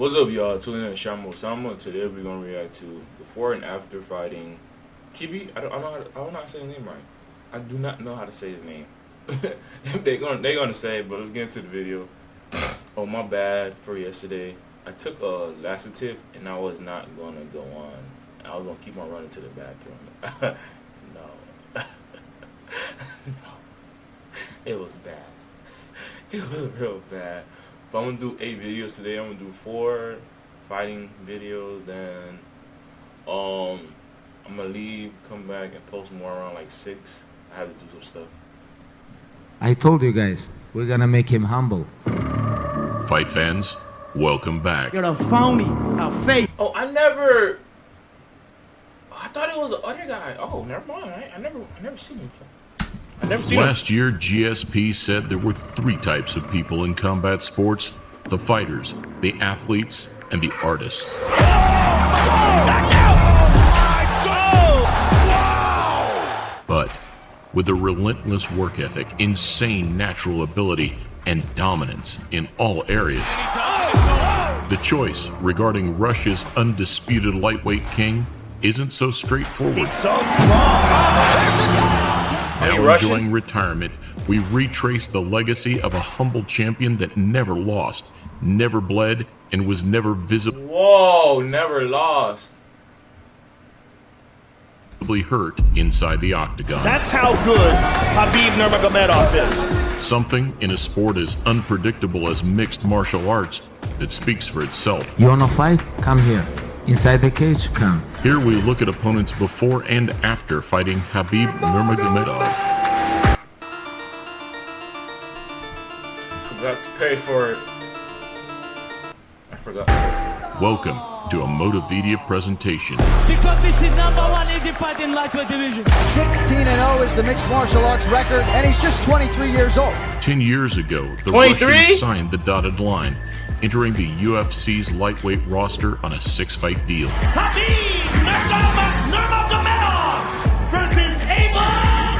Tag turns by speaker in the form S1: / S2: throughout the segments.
S1: What's up, y'all? Tuning in to Shamo Sama. Today we're gonna react to before and after fighting Khabib. I don't know how to say his name right. I do not know how to say his name. they're gonna say it, but let's get into the video. Oh, my bad for yesterday. I took a laxative and I was not gonna go on. I was gonna keep on running to the bathroom. No. No. It was bad. It was real bad. If I'm gonna do 8 videos today, I'm gonna do 4 fighting videos. Then I'm gonna leave, come back, and post more around like 6. I have to do some stuff.
S2: I told you guys, we're gonna make him humble.
S3: Fight fans, welcome back.
S4: You're a phony, a fake.
S1: Oh, I thought it was the other guy. Oh, never mind. I never seen him before.
S3: Last year, GSP said there were 3 types of people in combat sports: the fighters, the athletes, and the artists. But with a relentless work ethic, insane natural ability, and dominance in all areas, the choice regarding Russia's undisputed lightweight king isn't so straightforward.
S4: He's so strong.
S3: Now enjoying retirement, we retrace the legacy of a humble champion that never lost, never bled, and was never visibly
S1: never lost.
S3: Hurt inside the octagon.
S4: That's how good Khabib Nurmagomedov is.
S3: Something in a sport as unpredictable as mixed martial arts that speaks for itself.
S2: You wanna fight? Come here. Inside the cage, come.
S3: Here we look at opponents before and after fighting Khabib Nurmagomedov.
S1: Forgot to pay for it. I forgot.
S3: Welcome to a Motivedia presentation.
S5: Because this is #1 easy fight in lightweight division.
S6: 16-0 is the mixed martial arts record, and he's just 23 years old.
S3: 10 years ago, the
S1: 23?
S3: Russians signed the dotted line, entering the UFC's lightweight roster on a 6-fight deal.
S4: Khabib Nurmagomedov versus Abel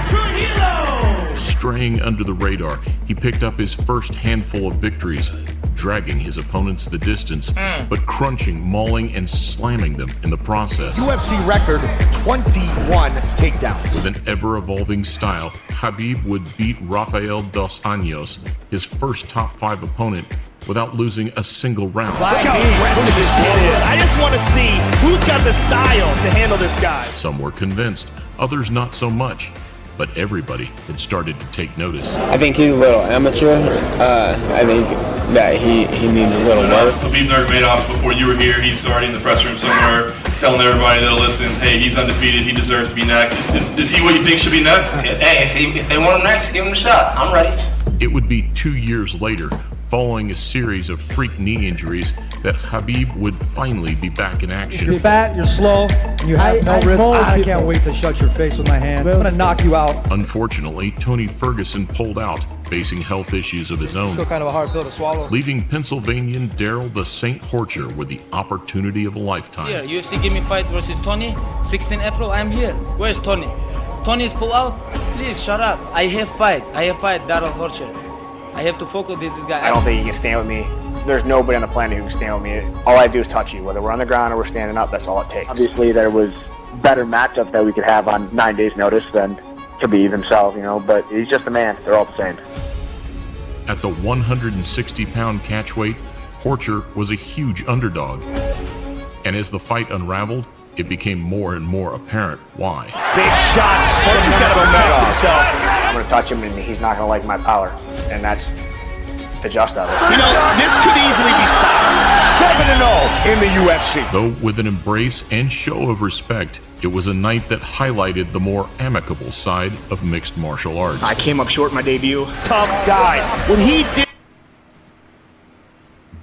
S4: Trujillo.
S3: Straying under the radar, he picked up his first handful of victories, dragging his opponents the distance, but crunching, mauling, and slamming them in the process.
S6: UFC record, 21 takedowns.
S3: With an ever-evolving style, Khabib would beat Rafael dos Anjos, his first top 5 opponent, without losing a single round.
S4: Look how aggressive this kid is. I just want to see who's got the style to handle this guy.
S3: Some were convinced, others not so much. But everybody had started to take notice.
S7: I think he's a little amateur. I think that he needs a little work.
S8: Khabib Nurmagomedov, before you were here, he's already in the press room somewhere telling everybody to listen, hey, he's undefeated, he deserves to be next. Is he what you think should be next?
S9: Hey, if they want him next, give him a shot. I'm ready.
S3: It would be 2 years later, following a series of freak knee injuries, that Khabib would finally be back in action.
S10: You're fat, you're slow, and you have no rhythm. I can't wait to shut your face with my hand. I'm gonna knock you out.
S3: Unfortunately, Tony Ferguson pulled out, facing health issues of his own.
S6: Still kind of a hard pill to swallow.
S3: Leaving Pennsylvanian Daryl the Saint Horcher with the opportunity of a lifetime.
S5: Here, UFC give me fight versus Tony. 16 April, I'm here. Where's Tony? Tony's pull out? Please, shut up. I have fight, Daryl Horcher. I have to focus this guy.
S9: I don't think you can stand with me. There's nobody on the planet who can stand with me. All I do is touch you. Whether we're on the ground or we're standing up, that's all it takes.
S11: Obviously, there was better matchups that we could have on 9 days' notice than Khabib himself, but he's just a man. They're all the same.
S3: At the 160-pound catchweight, Horcher was a huge underdog. And as the fight unraveled, it became more and more apparent why.
S4: Big shots. Horcher's got to protect himself.
S9: I'm going to touch him and he's not going to like my power. And that's the just of it.
S4: This could easily be stopped. 7-0 in the UFC.
S3: Though with an embrace and show of respect, it was a night that highlighted the more amicable side of mixed martial arts.
S9: I came up short in my debut.
S4: Tough guy. When he did...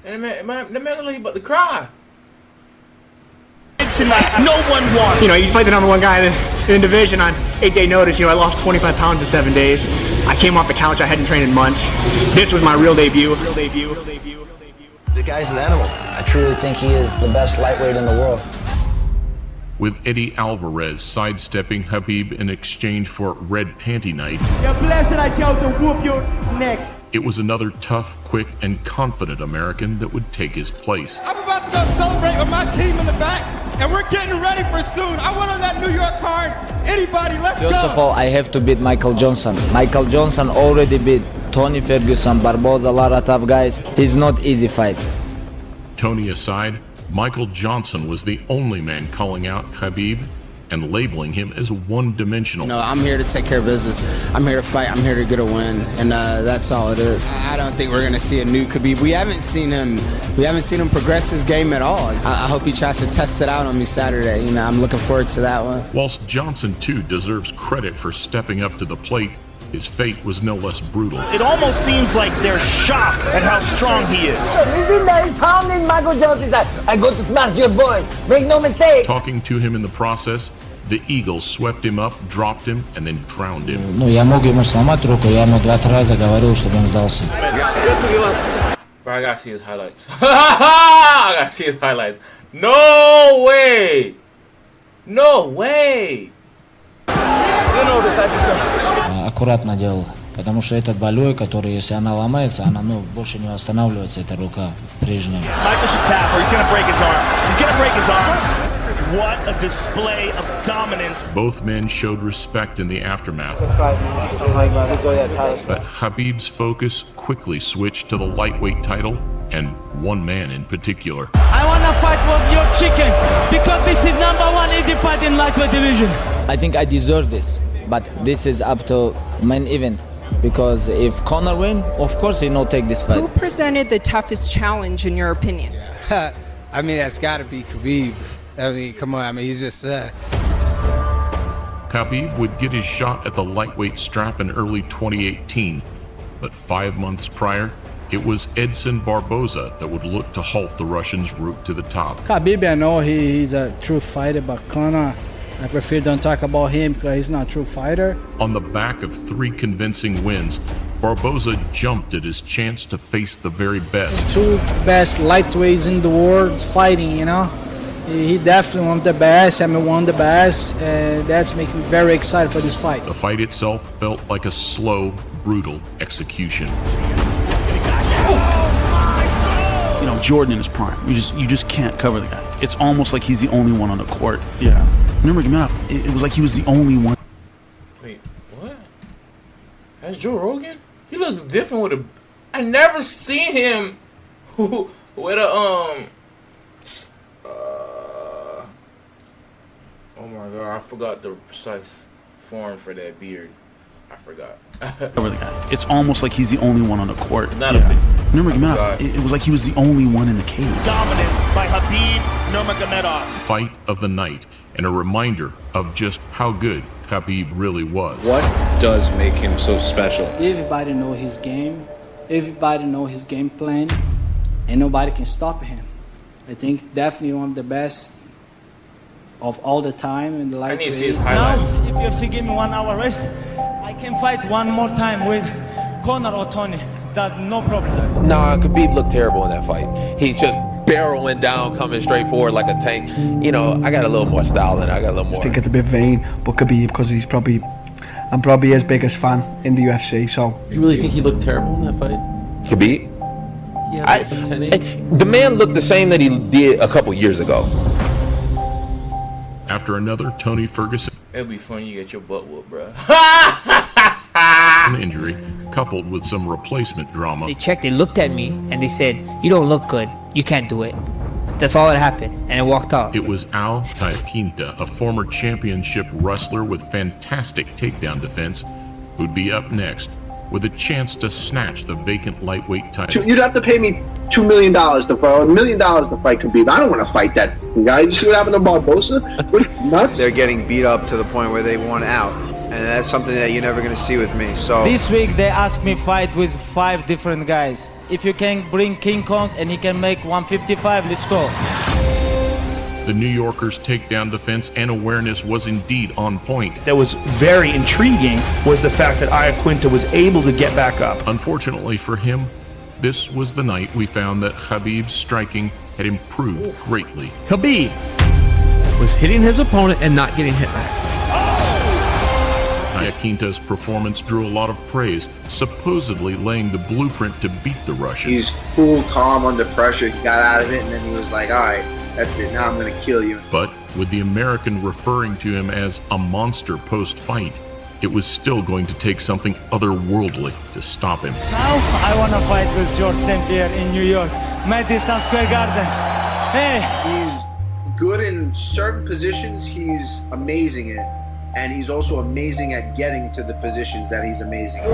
S1: And the man look about to cry.
S4: Tonight, no one won.
S9: You fight the #1 guy in the division on 8-day notice. I lost 25 pounds in 7 days. I came off the couch. I hadn't trained in months. This was my real debut.
S6: The guy's an animal. I truly think he is the best lightweight in the world.
S3: With Eddie Alvarez sidestepping Khabib in exchange for Red Panty Night.
S10: You're blessed I chose to whoop your next.
S3: it was another tough, quick, and confident American that would take his place.
S12: I'm about to go celebrate with my team in the back, and we're getting ready for soon. I went on that New York card. Anybody, let's go.
S5: First of all, I have to beat Michael Johnson. Michael Johnson already beat Tony Ferguson, Barboza, a lot of tough guys. He's not easy fight.
S3: Tony aside, Michael Johnson was the only man calling out Khabib and labeling him as one-dimensional.
S13: No, I'm here to take care of business. I'm here to fight. I'm here to get a win, and that's all it is. I don't think we're going to see a new Khabib. We haven't seen him progress his game at all. I hope he tries to test it out on me Saturday. You know, I'm looking forward to that one.
S3: Whilst Johnson too deserves credit for stepping up to the plate, his fate was no less brutal.
S4: It almost seems like they're shocked at how strong he is.
S14: Listen, that is pounding Michael Johnson. I go to smash your boy. Make no mistake.
S3: Talking to him in the process, the Eagles swept him up, dropped him, and then drowned him.
S2: Ну, я мог ему сломать руку, я ему 2-3 раза говорил, чтобы он сдался.
S1: Bro, I gotta see his highlights. I gotta see his highlights. No way! No way!
S4: You know this,
S2: Аккуратно делал, потому что этот болевой, который, если она ломается, она, больше не восстанавливается, эта рука прежняя.
S4: Michael should tap or he's gonna break his arm. He's gonna break his arm. What a display of dominance.
S3: Both men showed respect in the aftermath. But Khabib's focus quickly switched to the lightweight title and one man in particular.
S5: I wanna fight with your chicken because this is #1 easy fight in lightweight division. I think I deserve this, but this is up to main event. Because if Conor win, of course he no take this fight.
S15: Who presented the toughest challenge in your opinion?
S13: I mean, that's got to be Khabib. I mean, come on. I mean, he's just...
S3: Khabib would get his shot at the lightweight strap in early 2018, but 5 months prior, it was Edson Barboza that would look to halt the Russian's route to the top.
S16: Khabib, I know he's a true fighter, but Conor, I prefer don't talk about him because he's not a true fighter.
S3: On the back of 3 convincing wins, Barboza jumped at his chance to face the very best.
S16: 2 best lightweights in the world fighting, you know. He definitely one of the best, one of the best, and that's making me very excited for this fight.
S3: The fight itself felt like a slow, brutal execution.
S17: You know, Jordan in his prime. You just can't cover the guy. It's almost like he's the only one on the court. Yeah. Nurmagomedov, it was like he was the only one.
S1: Wait, what? That's Joe Rogan? He looks different with a... I never seen him with a, oh my god, I forgot the precise form for that beard. I forgot.
S17: Cover the guy. It's almost like he's the only one on the court.
S1: Not a big...
S17: Nurmagomedov, it was like he was the only one in the cage.
S4: Dominance by Khabib Nurmagomedov.
S3: Fight of the night, and a reminder of just how good Khabib really was.
S18: What does make him so special?
S16: Everybody know his game. Everybody know his game plan. And nobody can stop him. I think definitely one of the best of all the time in the lightweight.
S1: I need to see his highlights.
S5: Now, if UFC give me 1 hour rest, I can fight one more time with Conor or Tony. That's no problem.
S19: Nah, Khabib looked terrible in that fight. He's just barreling down, coming straight forward like a tank. You know, I got a little more style than I got a little more.
S20: I think it's a bit vain, but Khabib, because I'm probably his biggest fan in the UFC, so.
S18: You really think he looked terrible in that fight?
S19: Khabib? The man looked the same that he did a couple years ago.
S3: After another Tony Ferguson
S1: It'll be funny you get your butt whooped, bro.
S3: injury, coupled with some replacement drama,
S21: They checked, they looked at me, and they said, "You don't look good. You can't do it." That's all that happened, and I walked off.
S3: it was Al Taipinta, a former championship wrestler with fantastic takedown defense, who'd be up next with a chance to snatch the vacant lightweight title.
S22: You'd have to pay me $2 million to fight, $1 million to fight Khabib. I don't want to fight that guy. You see what happened to Barboza? What, nuts?
S23: They're getting beat up to the point where they want out, and that's something that you're never going to see with me. So
S5: This week they asked me fight with 5 different guys. If you can bring King Kong and he can make 155, let's go.
S3: The New Yorker's takedown defense and awareness was indeed on point.
S4: That was very intriguing was the fact that Iaquinta was able to get back up.
S3: Unfortunately for him, this was the night we found that Khabib's striking had improved greatly.
S24: Khabib was hitting his opponent and not getting hit back.
S3: Iaquinta's performance drew a lot of praise, supposedly laying the blueprint to beat the Russian.
S22: He's cool, calm under pressure. He got out of it, and then he was like, all right, that's it. Now I'm going to kill you.
S3: But with the American referring to him as a monster post-fight, it was still going to take something otherworldly to stop him.
S7: Now I want to fight with George St. Pierre in New York, Madison Square Garden. Hey!
S22: He's good in certain positions. He's amazing at, and he's also amazing at getting to the positions that he's amazing at.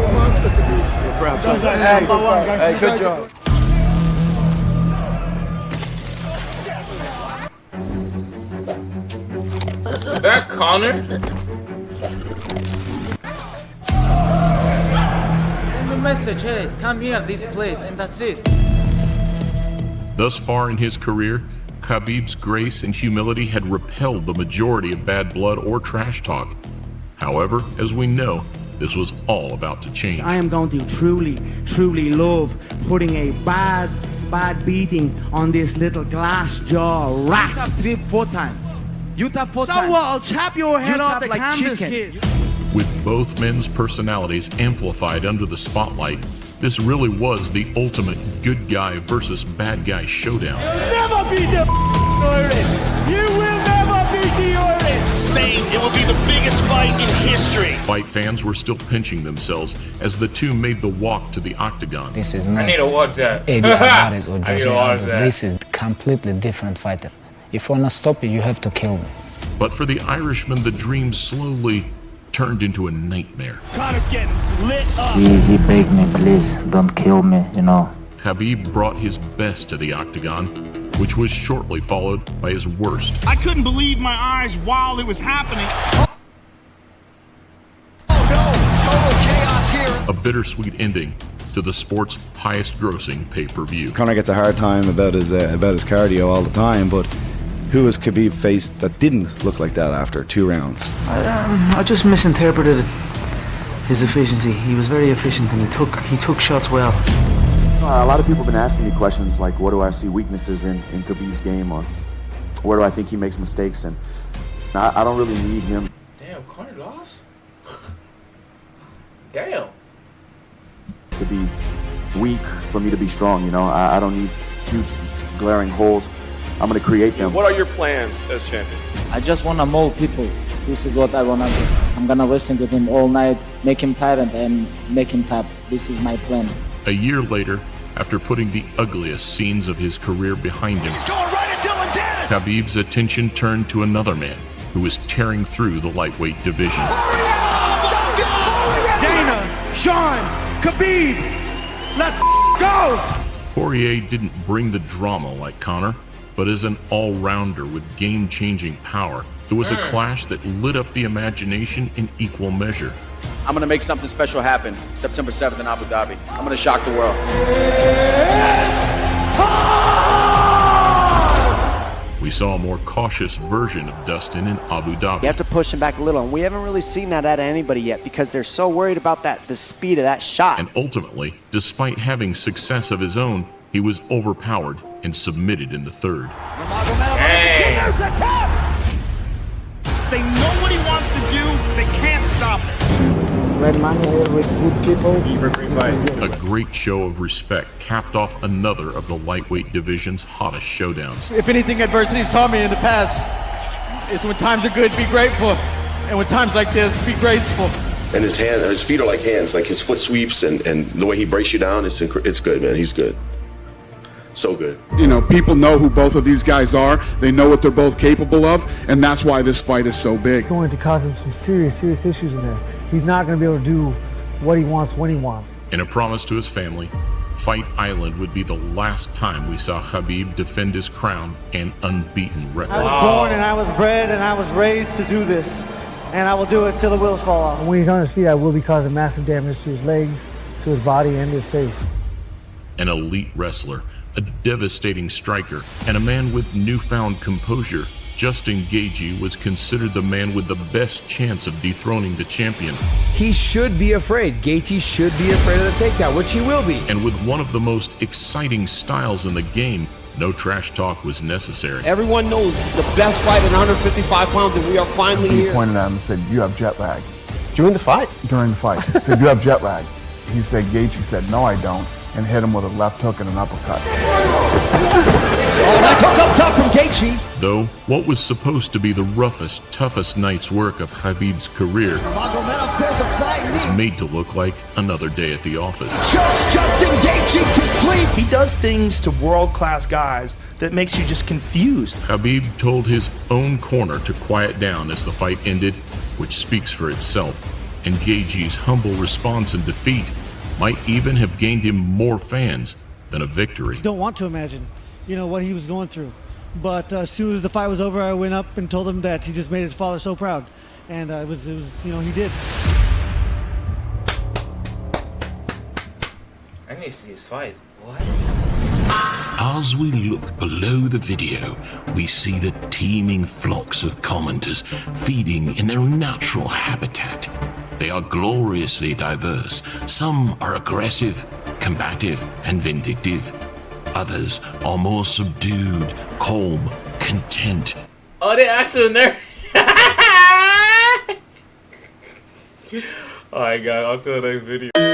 S12: Hey, good job.
S1: Is that Connor?
S5: Send a message, hey, come here, this place, and that's it.
S3: Thus far in his career, Khabib's grace and humility had repelled the majority of bad blood or trash talk. However, as we know, this was all about to change.
S8: I am going to truly love putting a bad beating on this little glass jaw rat. You tap 4 times. You tap 4 times. So what? I'll tap your head off the canvas, kid.
S3: With both men's personalities amplified under the spotlight, this really was the ultimate good guy versus bad guy showdown.
S7: You'll never beat the Irish! You will never beat the Irish!
S4: Saying it will be the biggest fight in history.
S3: Fight fans were still pinching themselves as the two made the walk to the octagon.
S2: This is not
S1: I need to watch that.
S2: Eddie Alvarez or
S1: I need
S2: Jose
S1: to watch
S2: Aldo.
S1: that.
S2: This is completely different fighter. If you wanna stop it, you have to kill me.
S3: But for the Irishman, the dream slowly turned into a nightmare.
S4: Connor's getting lit up.
S2: He begged me, please, don't kill me, you know.
S3: Khabib brought his best to the octagon, which was shortly followed by his worst.
S4: I couldn't believe my eyes while it was happening.
S12: Oh no, total chaos here.
S3: A bittersweet ending to the sport's highest-grossing pay-per-view.
S11: Connor gets a hard time about his cardio all the time, but who has Khabib faced that didn't look like that after 2 rounds?
S16: I just misinterpreted his efficiency. He was very efficient and he took shots well.
S24: A lot of people have been asking me questions like, what do I see weaknesses in Khabib's game, or where do I think he makes mistakes, and I don't really need him.
S1: Damn, Connor lost? Damn.
S24: To be weak for me to be strong, you know. I don't need huge glaring holes. I'm going to create them.
S18: What are your plans as champion?
S5: I just want to mold people. This is what I want to do. I'm going to wrestle with him all night, make him tired and make him tap. This is my plan.
S3: A year later, after putting the ugliest scenes of his career behind him,
S12: He's going right at Dylan Dennis.
S3: Khabib's attention turned to another man who was tearing through the lightweight division.
S7: Dana, Sean, Khabib, let's go!
S3: Poirier didn't bring the drama like Conor, but as an all-rounder with game-changing power, it was a clash that lit up the imagination in equal measure.
S18: I'm going to make something special happen September 7th in Abu Dhabi. I'm going to shock the world.
S3: We saw a more cautious version of Dustin in Abu Dhabi.
S25: You have to push him back a little, and we haven't really seen that out of anybody yet because they're so worried about the speed of that shot.
S3: And ultimately, despite having success of his own, he was overpowered and submitted in the third.
S4: There's the tap! They know what he wants to do. They can't stop it.
S16: Red money here with good people.
S3: A great show of respect capped off another of the lightweight division's hottest showdowns.
S12: If anything adversity's taught me in the past, is when times are good, be grateful. And when times like this, be graceful.
S26: And his feet are like hands, like his foot sweeps and the way he breaks you down, it's good, man. He's good. So good.
S27: You know, people know who both of these guys are. They know what they're both capable of, and that's why this fight is so big.
S10: It's going to cause him some serious issues in there. He's not going to be able to do what he wants when he wants.
S3: In a promise to his family, Fight Island would be the last time we saw Khabib defend his crown and unbeaten record.
S10: I was born and I was bred and I was raised to do this, and I will do it till the wheels fall off. When he's on his feet, I will be causing massive damage to his legs, to his body, and his face.
S3: An elite wrestler, a devastating striker, and a man with newfound composure, Justin Gaethje was considered the man with the best chance of dethroning the champion.
S28: He should be afraid. Gaethje should be afraid of the takedown, which he will be.
S3: And with one of the most exciting styles in the game, no trash talk was necessary.
S14: Everyone knows the best fight at 155 pounds, and we are finally here.
S29: He pointed at him and said, "You have jet lag."
S6: During the fight?
S9: During the fight. He said, you have jet lag. He said, Gaethje said, no, I don't, and hit him with a left hook and an uppercut.
S6: Oh, that hook up top from Gaethje.
S3: Though what was supposed to be the roughest, toughest night's work of Khabib's career is made to look like another day at the office.
S6: Chokes Justin Gaethje to sleep.
S4: He does things to world-class guys that makes you just confused.
S3: Khabib told his own corner to quiet down as the fight ended, which speaks for itself. And Gaethje's humble response and defeat might even have gained him more fans than a victory.
S10: Don't want to imagine, what he was going through. But as soon as the fight was over, I went up and told him that he just made his father so proud. And it was he did.
S1: I need to see his fight. What?
S3: As we look below the video, we see the teeming flocks of commenters feeding in their natural habitat. They are gloriously diverse. Some are aggressive, combative, and vindictive. Others are more subdued, calm, content.
S1: Oh, they actually in there. Oh my god, I'll see the next video.